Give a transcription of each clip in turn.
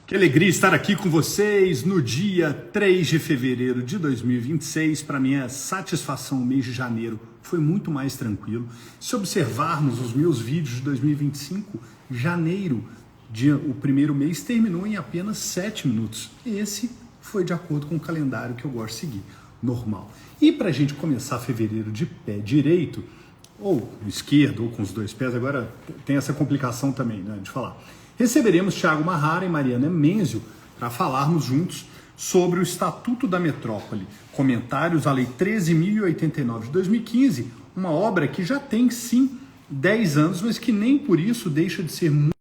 Que alegria estar aqui com vocês no dia 3 de fevereiro de 2026. Para mim, é satisfação. O mês de janeiro foi muito mais tranquilo. Se observarmos os meus vídeos de 2025, janeiro, o primeiro mês, terminou em apenas 7 minutos. Esse foi de acordo com o calendário que eu gosto de seguir, normal. E para a gente começar fevereiro de pé direito, ou esquerdo, ou com os dois pés, agora tem essa complicação também, né, de falar. Receberemos Thiago Marrara e Mariana Menzio para falarmos juntos sobre o Estatuto da Metrópole, comentários à Lei 13.089 de 2015, uma obra que já tem, sim, 10 anos, mas que nem por isso deixa de ser muito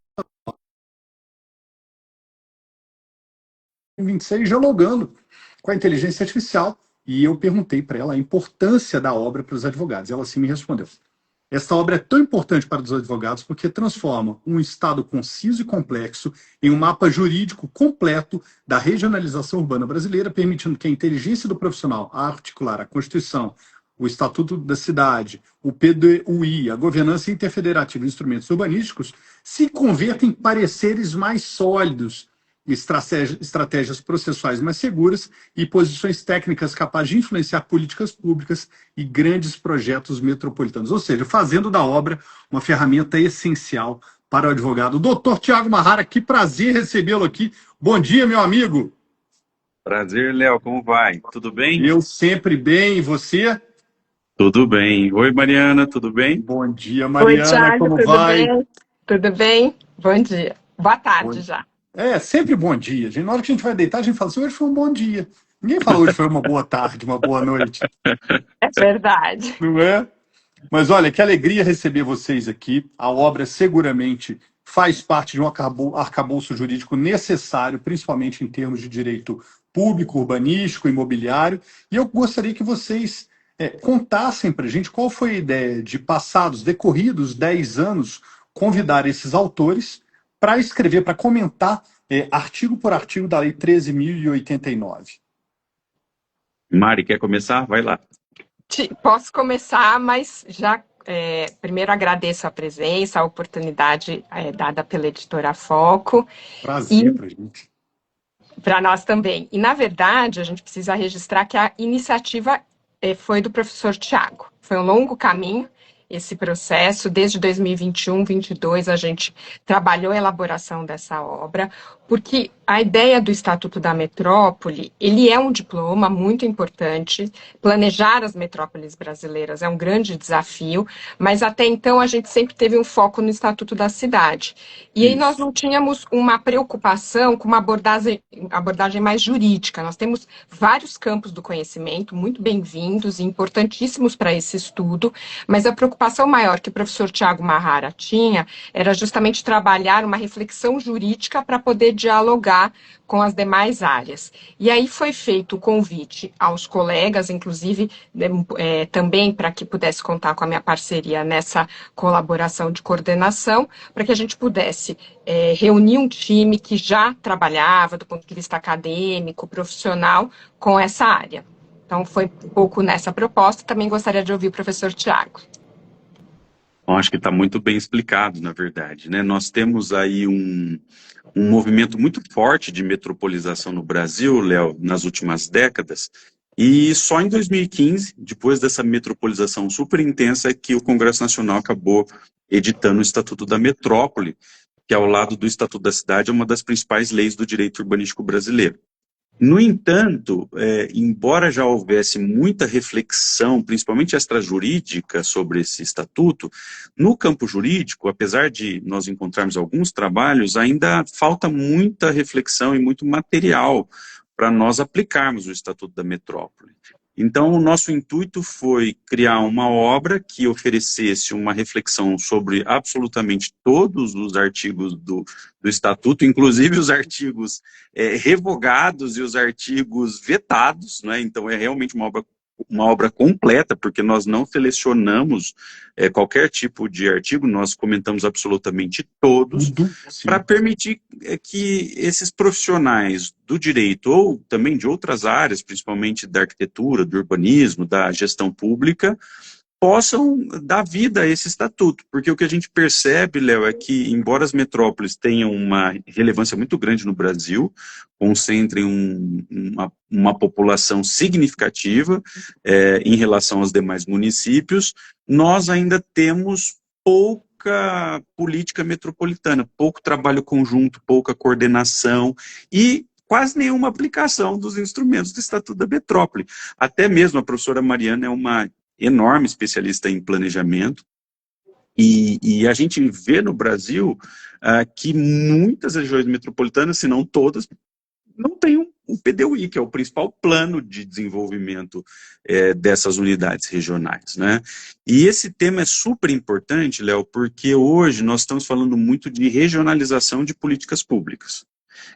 26 dialogando com a inteligência artificial, e eu perguntei para ela a importância da obra para os advogados. Ela assim me respondeu. Esta obra é tão importante para os advogados porque transforma um Estado conciso e complexo em um mapa jurídico completo da regionalização urbana brasileira, permitindo que a inteligência do profissional a articular a Constituição, o Estatuto da Cidade, o PDUI, a governança interfederativa e instrumentos urbanísticos se converta em pareceres mais sólidos, estratégias processuais mais seguras e posições técnicas capazes de influenciar políticas públicas e grandes projetos metropolitanos. Ou seja, fazendo da obra uma ferramenta essencial para o advogado. Doutor Thiago Marrara, que prazer recebê-lo aqui. Bom dia, meu amigo. Prazer, Léo. Como vai? Tudo bem? Eu sempre bem. E você? Tudo bem. Oi, Mariana, tudo bem? Bom dia, Oi, Mariana. Thiago, Como tudo vai? bem? Tudo bem? Bom dia. Boa tarde já. É, sempre bom dia. Na hora que a gente vai deitar, a gente fala assim, hoje foi um bom dia. Ninguém fala hoje foi uma boa tarde, uma boa noite. É verdade. Não é? Mas olha, que alegria receber vocês aqui. A obra seguramente faz parte de um arcabouço jurídico necessário, principalmente em termos de direito público, urbanístico, imobiliário. E eu gostaria que vocês contassem para a gente qual foi a ideia de, passados, decorridos 10 anos, convidar esses autores para escrever, para comentar artigo por artigo da Lei 13.089. Mari, quer começar? Vai lá. Posso começar, mas já primeiro agradeço a presença, a oportunidade dada pela Editora Foco. Prazer para a gente. Para nós também. E, na verdade, a gente precisa registrar que a iniciativa foi do professor Thiago. Foi um longo caminho esse processo. Desde 2021, 2022, a gente trabalhou a elaboração dessa obra, porque a ideia do Estatuto da Metrópole, ele é um diploma muito importante. Planejar as metrópoles brasileiras é um grande desafio, mas até então a gente sempre teve um foco no Estatuto da Cidade. E aí nós não tínhamos uma preocupação com uma abordagem mais jurídica. Nós temos vários campos do conhecimento muito bem-vindos e importantíssimos para esse estudo, mas a preocupação maior que o professor Thiago Marrara tinha era justamente trabalhar uma reflexão jurídica para poder dialogar com as demais áreas. E aí foi feito o convite aos colegas, inclusive também para que pudesse contar com a minha parceria nessa colaboração de coordenação, para que a gente pudesse reunir um time que já trabalhava do ponto de vista acadêmico, profissional, com essa área. Então foi um pouco nessa proposta. Também gostaria de ouvir o professor Thiago. Bom, acho que está muito bem explicado, na verdade, né? Nós temos aí um movimento muito forte de metropolização no Brasil, Léo, nas últimas décadas, e só em 2015, depois dessa metropolização super intensa, é que o Congresso Nacional acabou editando o Estatuto da Metrópole, que ao lado do Estatuto da Cidade é uma das principais leis do direito urbanístico brasileiro. No entanto, embora já houvesse muita reflexão, principalmente extrajurídica, sobre esse estatuto, no campo jurídico, apesar de nós encontrarmos alguns trabalhos, ainda falta muita reflexão e muito material para nós aplicarmos o Estatuto da Metrópole. Então, o nosso intuito foi criar uma obra que oferecesse uma reflexão sobre absolutamente todos os artigos do Estatuto, inclusive os artigos revogados e os artigos vetados, né? Então, é realmente uma obra completa, porque nós não selecionamos qualquer tipo de artigo, nós comentamos absolutamente todos, para permitir que esses profissionais do direito, ou também de outras áreas, principalmente da arquitetura, do urbanismo, da gestão pública, possam dar vida a esse estatuto, porque o que a gente percebe, Léo, é que, embora as metrópoles tenham uma relevância muito grande no Brasil, concentrem uma população significativa em relação aos demais municípios, nós ainda temos pouca política metropolitana, pouco trabalho conjunto, pouca coordenação e quase nenhuma aplicação dos instrumentos do Estatuto da Metrópole. Até mesmo a professora Mariana é uma enorme especialista em planejamento, e a gente vê no Brasil que muitas regiões metropolitanas, se não todas, não têm o PDUI, que é o principal plano de desenvolvimento dessas unidades regionais, né? E esse tema é super importante, Léo, porque hoje nós estamos falando muito de regionalização de políticas públicas.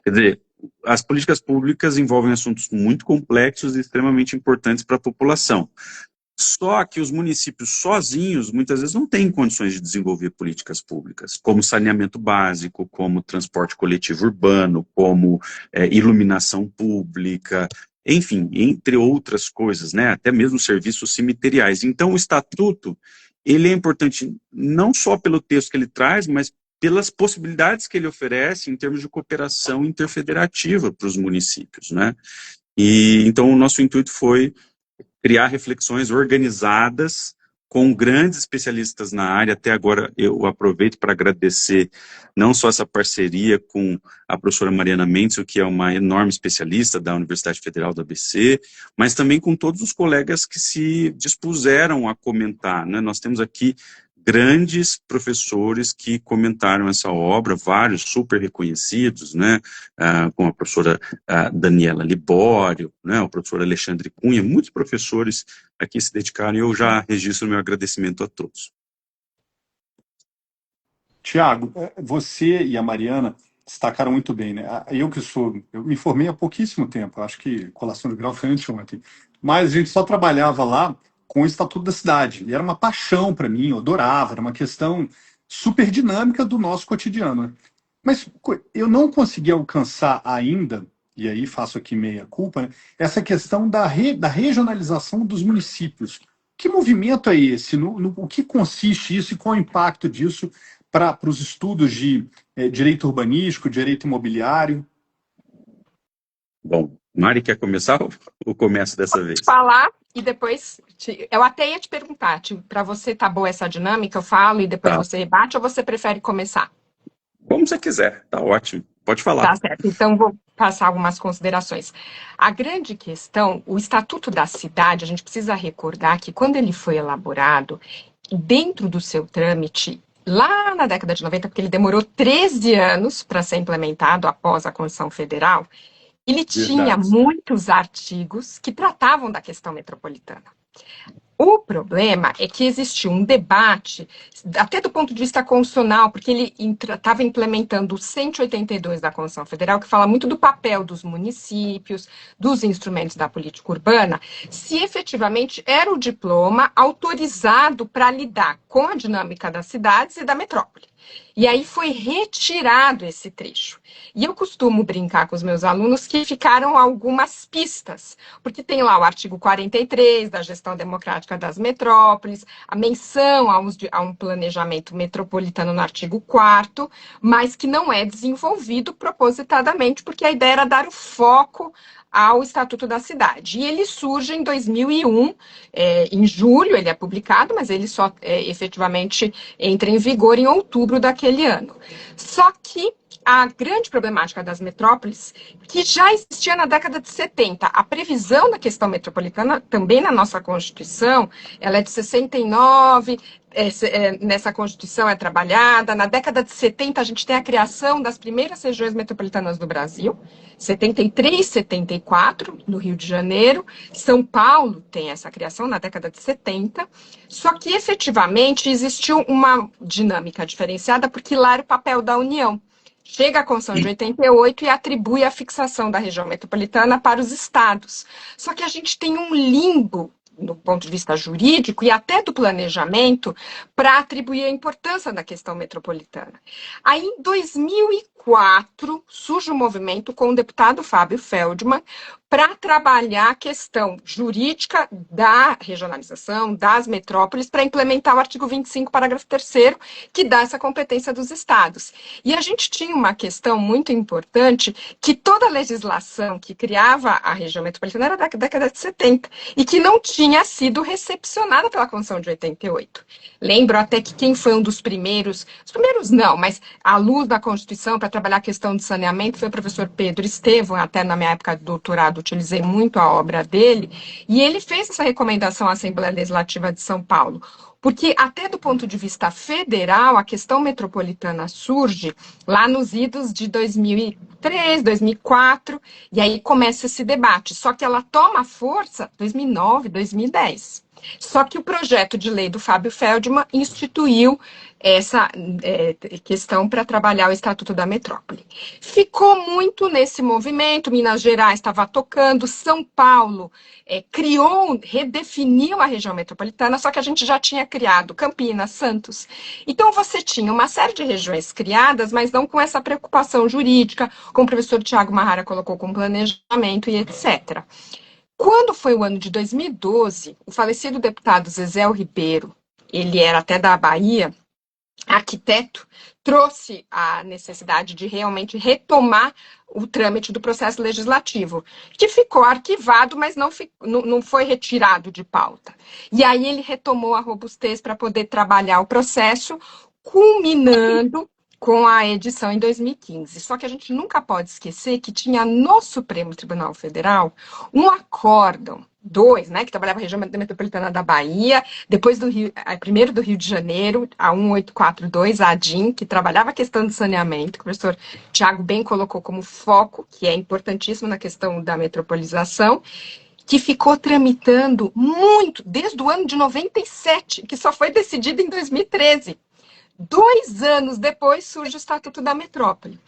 Quer dizer, as políticas públicas envolvem assuntos muito complexos e extremamente importantes para a população. Só que os municípios sozinhos, muitas vezes, não têm condições de desenvolver políticas públicas, como saneamento básico, como transporte coletivo urbano, como iluminação pública, enfim, entre outras coisas, né, até mesmo serviços cemiteriais. Então, o Estatuto, ele é importante não só pelo texto que ele traz, mas pelas possibilidades que ele oferece em termos de cooperação interfederativa para os municípios, né? E então o nosso intuito foi criar reflexões organizadas com grandes especialistas na área. Até agora eu aproveito para agradecer não só essa parceria com a professora Mariana Mendes, que é uma enorme especialista da Universidade Federal do ABC, mas também com todos os colegas que se dispuseram a comentar, né? Nós temos aqui grandes professores que comentaram essa obra, vários super reconhecidos, né, como a professora Daniela Libório, né, o professor Alexandre Cunha, muitos professores aqui se dedicaram, e eu já registro meu agradecimento a todos. Tiago, você e a Mariana destacaram muito bem, né? Eu me formei há pouquíssimo tempo, acho que colação de grau foi anteontem, mas a gente só trabalhava lá com o Estatuto da Cidade, e era uma paixão para mim, eu adorava, era uma questão super dinâmica do nosso cotidiano, né? Mas eu não consegui alcançar ainda, e aí faço aqui meia culpa, né, essa questão da regionalização dos municípios. Que movimento é esse? O que consiste isso e qual é o impacto disso para os estudos de direito urbanístico, direito imobiliário? Bom, Mari, quer começar ou começo dessa vez? Falar e depois... Eu até ia te perguntar, para você tá boa essa dinâmica, eu falo e depois você rebate, ou você prefere começar? Como você quiser, tá ótimo, pode falar. Tá certo, então vou passar algumas considerações. A grande questão, o Estatuto da Cidade, a gente precisa recordar que quando ele foi elaborado, dentro do seu trâmite, lá na década de 90, porque ele demorou 13 anos para ser implementado após a Constituição Federal, ele tinha muitos artigos que tratavam da questão metropolitana. O problema é que existiu um debate, até do ponto de vista constitucional, porque ele estava implementando o 182 da Constituição Federal, que fala muito do papel dos municípios, dos instrumentos da política urbana, se efetivamente era o diploma autorizado para lidar com a dinâmica das cidades e da metrópole. E aí foi retirado esse trecho. E eu costumo brincar com os meus alunos que ficaram algumas pistas, porque tem lá o artigo 43 da gestão democrática das metrópoles, a menção a um planejamento metropolitano no artigo 4º, mas que não é desenvolvido propositadamente, porque a ideia era dar o foco ao Estatuto da Cidade. E ele surge em 2001, em julho ele é publicado, mas ele só efetivamente entra em vigor em outubro daquele ano. Só que a grande problemática das metrópoles, que já existia na década de 70, a previsão da questão metropolitana, também na nossa Constituição, ela é de 69, nessa Constituição é trabalhada. Na década de 70, a gente tem a criação das primeiras regiões metropolitanas do Brasil, 73, 74, no Rio de Janeiro. São Paulo tem essa criação na década de 70, só que efetivamente existiu uma dinâmica diferenciada, porque lá era o papel da União. Chega a Constituição de 88 e atribui a fixação da região metropolitana para os estados. Só que a gente tem um limbo no ponto de vista jurídico e até do planejamento para atribuir a importância da questão metropolitana. Aí, em 2004, surge um movimento com o deputado Fábio Feldman para trabalhar a questão jurídica da regionalização, das metrópoles, para implementar o artigo 25, parágrafo 3º, que dá essa competência dos estados. E a gente tinha uma questão muito importante, que toda a legislação que criava a região metropolitana era da década de 70, e que não tinha sido recepcionada pela Constituição de 88. Lembro até que quem foi um dos primeiros, os primeiros não, mas à luz da Constituição para trabalhar a questão do saneamento foi o professor Pedro Estevão, até na minha época de doutorado utilizei muito a obra dele, e ele fez essa recomendação à Assembleia Legislativa de São Paulo, porque até do ponto de vista federal, a questão metropolitana surge lá nos idos de 2003, 2004, e aí começa esse debate, só que ela toma força em 2009, 2010. Só que o projeto de lei do Fábio Feldman instituiu essa questão para trabalhar o Estatuto da Metrópole. Ficou muito nesse movimento, Minas Gerais estava tocando, São Paulo redefiniu a região metropolitana, só que a gente já tinha criado Campinas, Santos. Então você tinha uma série de regiões criadas, mas não com essa preocupação jurídica, como o professor Tiago Marrara colocou, com planejamento e etc. Quando foi o ano de 2012, o falecido deputado Zezéu Ribeiro, ele era até da Bahia, arquiteto, trouxe a necessidade de realmente retomar o trâmite do processo legislativo, que ficou arquivado, mas não foi retirado de pauta. E aí ele retomou a robustez para poder trabalhar o processo, culminando com a edição em 2015. Só que a gente nunca pode esquecer que tinha no Supremo Tribunal Federal um acórdão, que trabalhava a região metropolitana da Bahia, depois primeiro do Rio de Janeiro, a 1842, a ADIM, que trabalhava a questão do saneamento, que o professor Tiago bem colocou como foco, que é importantíssimo na questão da metropolização, que ficou tramitando muito, desde o ano de 97, que só foi decidido em 2013. 2 anos depois surge o Estatuto da Metrópole.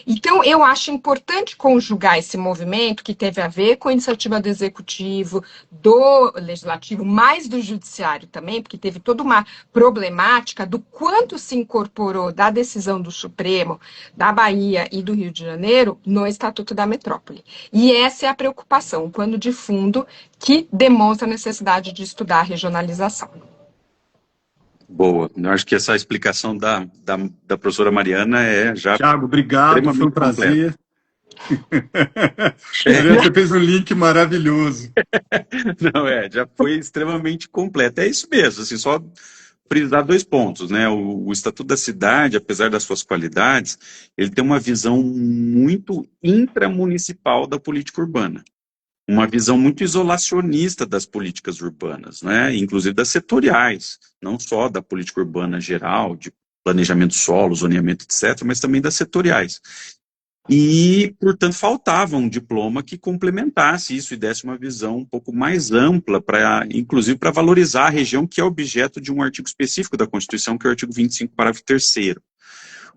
Então, eu acho importante conjugar esse movimento que teve a ver com a iniciativa do Executivo, do Legislativo, mais do Judiciário também, porque teve toda uma problemática do quanto se incorporou da decisão do Supremo, da Bahia e do Rio de Janeiro no Estatuto da Metrópole. E essa é a preocupação, um pano de fundo que demonstra a necessidade de estudar a regionalização. Boa, eu acho que essa explicação da professora Mariana é já... Tiago, obrigado, foi um prazer. Você fez um link maravilhoso. Não, já foi extremamente completo. É isso mesmo, assim, só frisar 2 pontos, né? O Estatuto da Cidade, apesar das suas qualidades, ele tem uma visão muito intramunicipal da política urbana. Uma visão muito isolacionista das políticas urbanas, né? Inclusive das setoriais, não só da política urbana geral, de planejamento solo, zoneamento, etc., mas também das setoriais. E, portanto, faltava um diploma que complementasse isso e desse uma visão um pouco mais ampla, inclusive para valorizar a região que é objeto de um artigo específico da Constituição, que é o artigo 25, parágrafo 3º.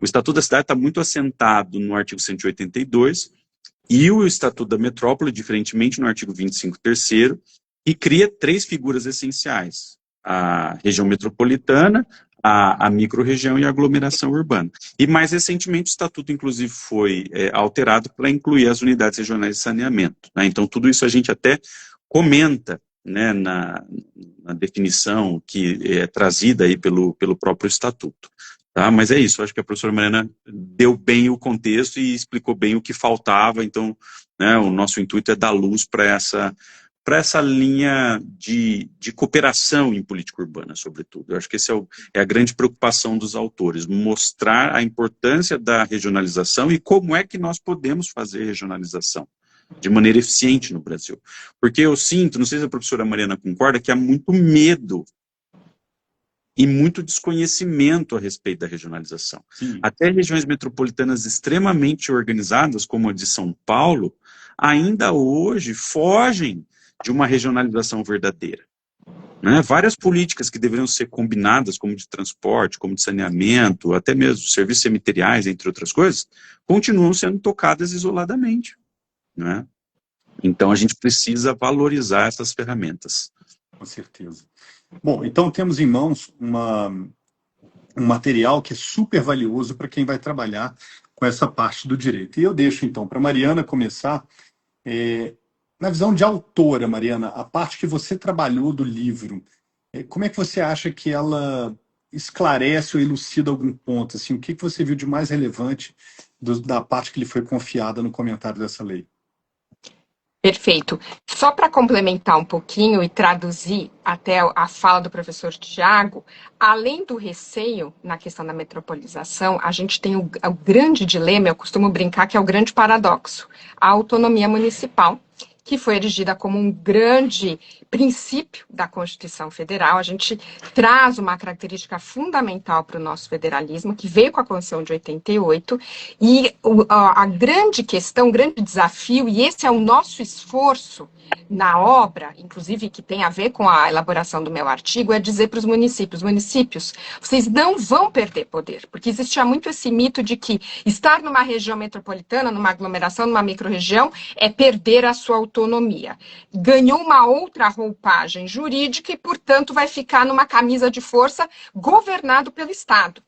O Estatuto da Cidade está muito assentado no artigo 182, e o Estatuto da Metrópole, diferentemente no artigo 25, 3º, que cria 3 figuras essenciais: a região metropolitana, a microrregião e a aglomeração urbana. E mais recentemente o Estatuto, inclusive, foi alterado para incluir as unidades regionais de saneamento, né? Então, tudo isso a gente até comenta, né, na definição que é trazida aí pelo próprio Estatuto. Tá? Mas é isso, acho que a professora Mariana deu bem o contexto e explicou bem o que faltava, então, né, o nosso intuito é dar luz para essa linha de cooperação em política urbana, sobretudo. Eu acho que essa é a grande preocupação dos autores, mostrar a importância da regionalização e como é que nós podemos fazer regionalização de maneira eficiente no Brasil. Porque eu sinto, não sei se a professora Mariana concorda, que há muito medo e muito desconhecimento a respeito da regionalização. Sim. Até regiões metropolitanas extremamente organizadas, como a de São Paulo, ainda hoje fogem de uma regionalização verdadeira. Né? Várias políticas que deveriam ser combinadas, como de transporte, como de saneamento, até mesmo serviços cemiteriais, entre outras coisas, continuam sendo tocadas isoladamente. Né? Então a gente precisa valorizar essas ferramentas. Com certeza. Bom, então temos em mãos um material que é super valioso para quem vai trabalhar com essa parte do direito. E eu deixo, então, para a Mariana começar. Na visão de autora, Mariana, a parte que você trabalhou do livro, como é que você acha que ela esclarece ou elucida algum ponto? Assim, o que que você viu de mais relevante da parte que lhe foi confiada no comentário dessa lei? Perfeito. Só para complementar um pouquinho e traduzir até a fala do professor Tiago, além do receio na questão da metropolização, a gente tem o grande dilema, eu costumo brincar que é o grande paradoxo, a autonomia municipal, que foi erigida como um grande princípio da Constituição Federal. A gente traz uma característica fundamental para o nosso federalismo, que veio com a Constituição de 88, e a grande questão, o grande desafio, e esse é o nosso esforço na obra, inclusive que tem a ver com a elaboração do meu artigo, é dizer para os municípios, vocês não vão perder poder, porque existia muito esse mito de que estar numa região metropolitana, numa aglomeração, numa microrregião, é perder a sua autonomia. Ganhou uma outra roupagem jurídica e, portanto, vai ficar numa camisa de força governado pelo Estado.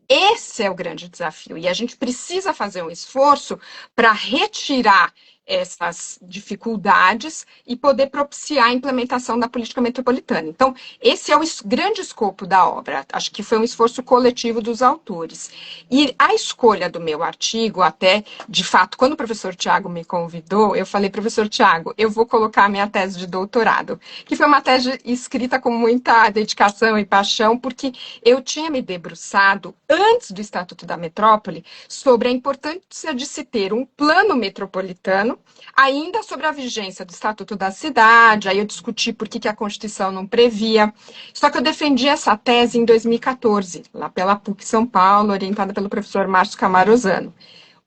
Esse é o grande desafio, e a gente precisa fazer um esforço para retirar essas dificuldades e poder propiciar a implementação da política metropolitana. Então, esse é o grande escopo da obra. Acho que foi um esforço coletivo dos autores. E a escolha do meu artigo, até, de fato, quando o professor Tiago me convidou, eu falei, professor Tiago, eu vou colocar a minha tese de doutorado, que foi uma tese escrita com muita dedicação e paixão, porque eu tinha me debruçado, antes do Estatuto da Metrópole, sobre a importância de se ter um plano metropolitano, ainda sobre a vigência do Estatuto da Cidade. Aí eu discuti por que a Constituição não previa. Só que eu defendi essa tese em 2014, lá pela PUC São Paulo, orientada pelo professor Márcio Camarosano.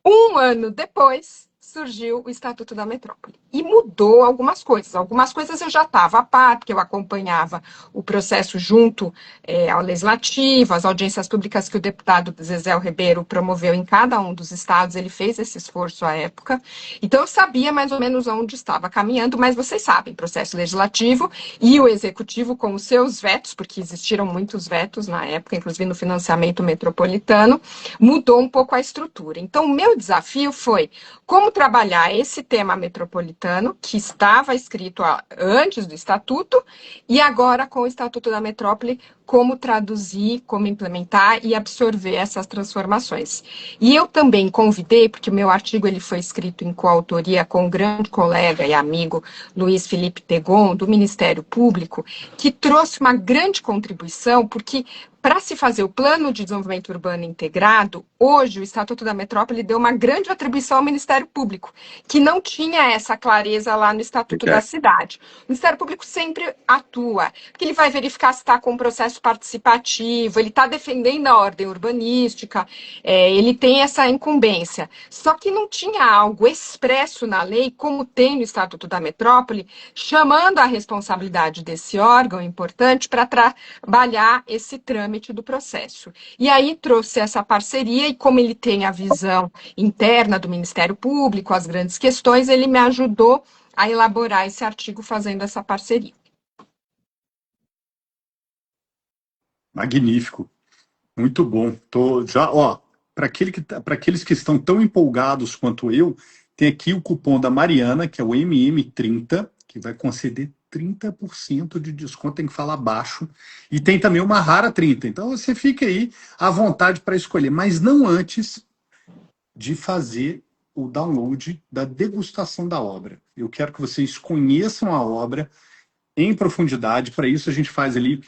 Um ano depois, surgiu o Estatuto da Metrópole. E mudou algumas coisas. Algumas coisas eu já estava a par, porque eu acompanhava o processo junto ao Legislativo, as audiências públicas que o deputado Zezé Ribeiro promoveu em cada um dos estados, ele fez esse esforço à época. Então eu sabia mais ou menos onde estava caminhando, mas vocês sabem, processo legislativo e o executivo com os seus vetos, porque existiram muitos vetos na época, inclusive no financiamento metropolitano, mudou um pouco a estrutura. Então o meu desafio foi como trabalhar esse tema metropolitano, que estava escrito antes do Estatuto, e agora com o Estatuto da Metrópole, como traduzir, como implementar e absorver essas transformações. E eu também convidei, porque o meu artigo ele foi escrito em coautoria com um grande colega e amigo, Luiz Felipe Tegon, do Ministério Público, que trouxe uma grande contribuição, porque para se fazer o Plano de Desenvolvimento Urbano Integrado, hoje o Estatuto da Metrópole deu uma grande atribuição ao Ministério Público, que não tinha essa clareza lá no Estatuto da Cidade. O Ministério Público sempre atua, porque ele vai verificar se está com um processo participativo, ele está defendendo a ordem urbanística, ele tem essa incumbência. Só que não tinha algo expresso na lei, como tem no Estatuto da Metrópole, chamando a responsabilidade desse órgão importante para trabalhar esse trâmite do processo. E aí trouxe essa parceria, e como ele tem a visão interna do Ministério Público, as grandes questões, ele me ajudou a elaborar esse artigo fazendo essa parceria. Magnífico, muito bom. Tô já, ó, para aqueles que estão tão empolgados quanto eu, tem aqui o cupom da Mariana, que é o MM30, que vai conceder 30% de desconto, tem que falar baixo. E tem também uma Rara 30. Então você fica aí à vontade para escolher, mas não antes de fazer o download da degustação da obra. Eu quero que vocês conheçam a obra em profundidade. Para isso a gente faz ali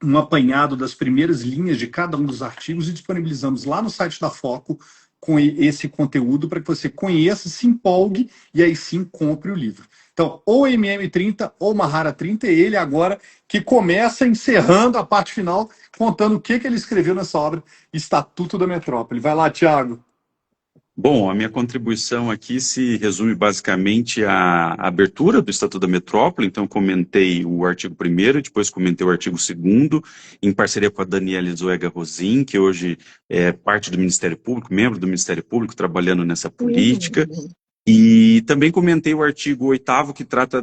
um apanhado das primeiras linhas de cada um dos artigos e disponibilizamos lá no site da Foco com esse conteúdo para que você conheça, se empolgue e aí sim compre o livro. Então, ou MM30 ou Mahara 30, é ele agora que começa encerrando a parte final, contando o que ele escreveu nessa obra, Estatuto da Metrópole. Vai lá, Tiago. Bom, a minha contribuição aqui se resume basicamente à abertura do Estatuto da Metrópole. Então, comentei o artigo 1º, depois comentei o artigo 2º, em parceria com a Daniela Zoega Rosim, que hoje é parte do Ministério Público, membro do Ministério Público, trabalhando nessa política. E também comentei o artigo 8º que trata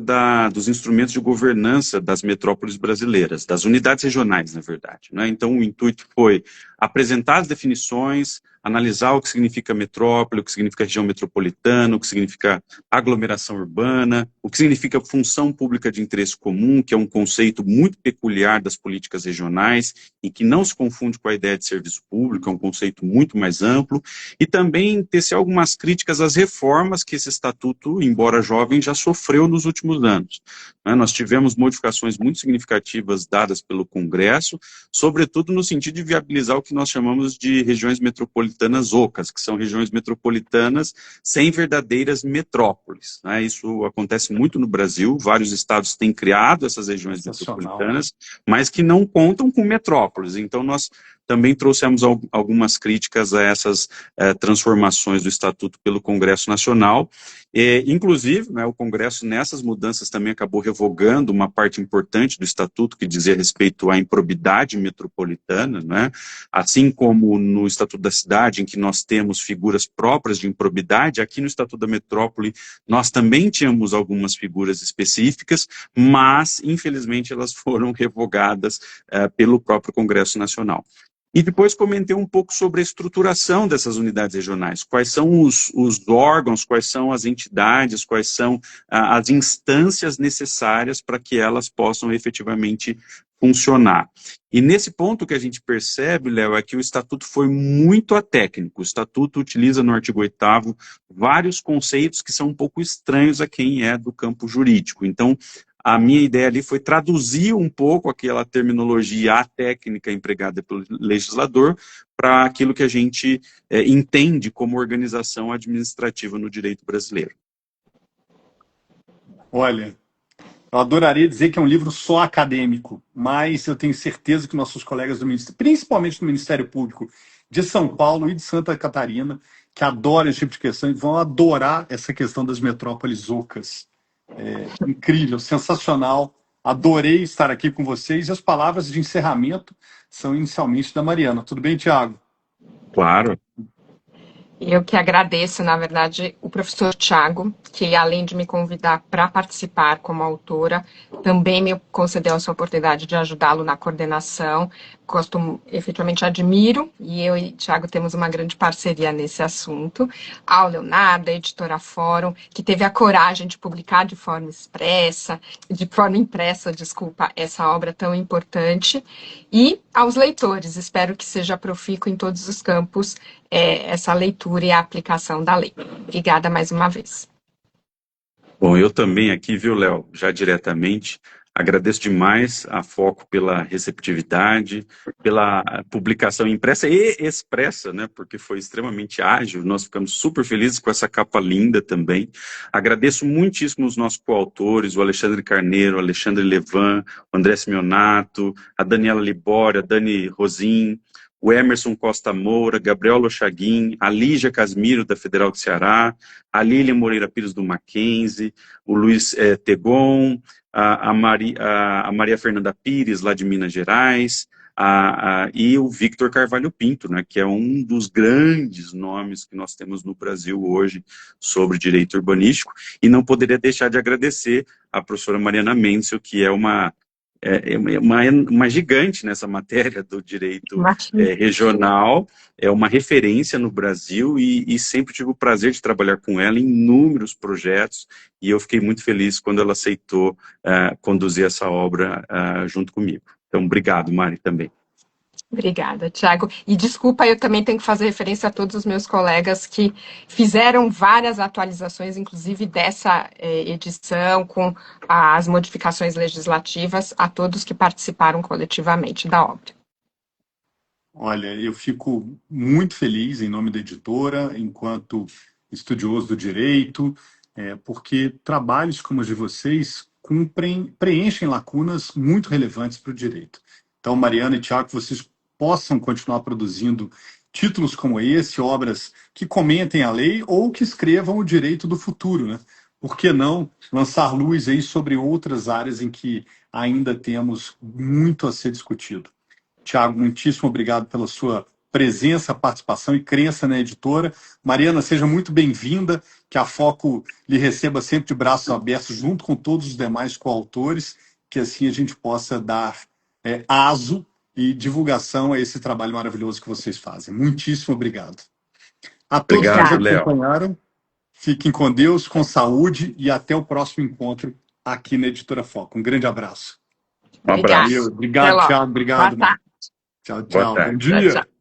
dos instrumentos de governança das metrópoles brasileiras, das unidades regionais, na verdade, né? Então, o intuito foi apresentar as definições, analisar o que significa metrópole, o que significa região metropolitana, o que significa aglomeração urbana, o que significa função pública de interesse comum, que é um conceito muito peculiar das políticas regionais e que não se confunde com a ideia de serviço público, é um conceito muito mais amplo, e também tecer algumas críticas às reformas que esse estatuto, embora jovem, já sofreu nos últimos anos. Nós tivemos modificações muito significativas dadas pelo Congresso, sobretudo no sentido de viabilizar o que nós chamamos de regiões metropolitanas ocas, que são regiões metropolitanas sem verdadeiras metrópoles. Isso acontece muito no Brasil, vários estados têm criado essas regiões metropolitanas, mas que não contam com metrópoles. Então, nós também trouxemos algumas críticas a essas transformações do Estatuto pelo Congresso Nacional. Inclusive, o Congresso, nessas mudanças, também acabou revogando uma parte importante do Estatuto, que dizia respeito à improbidade metropolitana, né? Assim como no Estatuto da Cidade, em que nós temos figuras próprias de improbidade, aqui no Estatuto da Metrópole, nós também tínhamos algumas figuras específicas, mas, infelizmente, elas foram revogadas pelo próprio Congresso Nacional. E depois comentei um pouco sobre a estruturação dessas unidades regionais, quais são os órgãos, quais são as entidades, quais são as instâncias necessárias para que elas possam efetivamente funcionar. E nesse ponto que a gente percebe, Léo, é que o Estatuto foi muito atécnico. O Estatuto utiliza no artigo 8º vários conceitos que são um pouco estranhos a quem é do campo jurídico. Então, a minha ideia ali foi traduzir um pouco aquela terminologia técnica empregada pelo legislador para aquilo que a gente entende como organização administrativa no direito brasileiro. Olha, eu adoraria dizer que é um livro só acadêmico, mas eu tenho certeza que nossos colegas do Ministério, principalmente do Ministério Público de São Paulo e de Santa Catarina, que adoram esse tipo de questão, vão adorar essa questão das metrópoles ocas. Incrível, sensacional. Adorei estar aqui com vocês. E as palavras de encerramento são inicialmente da Mariana. Tudo bem, Tiago? Claro. Eu que agradeço, na verdade, o professor Tiago, que além de me convidar para participar como autora, também me concedeu essa oportunidade de ajudá-lo na coordenação. Efetivamente admiro, e eu e Tiago temos uma grande parceria nesse assunto. Ao Leonardo, a editora Fórum, que teve a coragem de publicar de forma impressa, essa obra tão importante. E aos leitores, espero que seja profícuo em todos os campos essa leitura e a aplicação da lei. Obrigada mais uma vez. Bom, eu também aqui, viu, Léo, já diretamente, agradeço demais a Foco pela receptividade, pela publicação impressa e expressa, né, porque foi extremamente ágil, nós ficamos super felizes com essa capa linda também. Agradeço muitíssimo os nossos coautores, o Alexandre Carneiro, o Alexandre Levan, o André Simeonato, a Daniela Libório, a Dani Rosim, o Emerson Costa Moura, Gabriel Lochaguin, a Lígia Casmiro, da Federal do Ceará, a Lília Moreira Pires, do Mackenzie, o Luiz Tegon, a Maria Fernanda Pires, lá de Minas Gerais, e o Victor Carvalho Pinto, né, que é um dos grandes nomes que nós temos no Brasil hoje sobre direito urbanístico, e não poderia deixar de agradecer a professora Mariana Menzel, que é uma gigante nessa matéria do direito regional, é uma referência no Brasil e sempre tive o prazer de trabalhar com ela em inúmeros projetos e eu fiquei muito feliz quando ela aceitou conduzir essa obra junto comigo. Então, obrigado, Mari, também. Obrigada, Tiago. E desculpa, eu também tenho que fazer referência a todos os meus colegas que fizeram várias atualizações, inclusive dessa edição, com as modificações legislativas, a todos que participaram coletivamente da obra. Olha, eu fico muito feliz em nome da editora, enquanto estudioso do direito, porque trabalhos como os de vocês preenchem lacunas muito relevantes para o direito. Então, Mariana e Tiago, vocês possam continuar produzindo títulos como esse, obras que comentem a lei ou que escrevam o direito do futuro, né? Por que não lançar luz aí sobre outras áreas em que ainda temos muito a ser discutido? Tiago, muitíssimo obrigado pela sua presença, participação e crença na editora. Mariana, seja muito bem-vinda, que a Foco lhe receba sempre de braços abertos, junto com todos os demais coautores, que assim a gente possa dar aso e divulgação a esse trabalho maravilhoso que vocês fazem. Muitíssimo obrigado. A todos que nos Obrigado, Léo. acompanharam, fiquem com Deus, com saúde e até o próximo encontro aqui na Editora Foco. Um grande abraço. Um abraço. Obrigado, Thiago. Obrigado. Boa tarde. Tchau, Boa tchau. tarde. Bom dia. Tchau, tchau.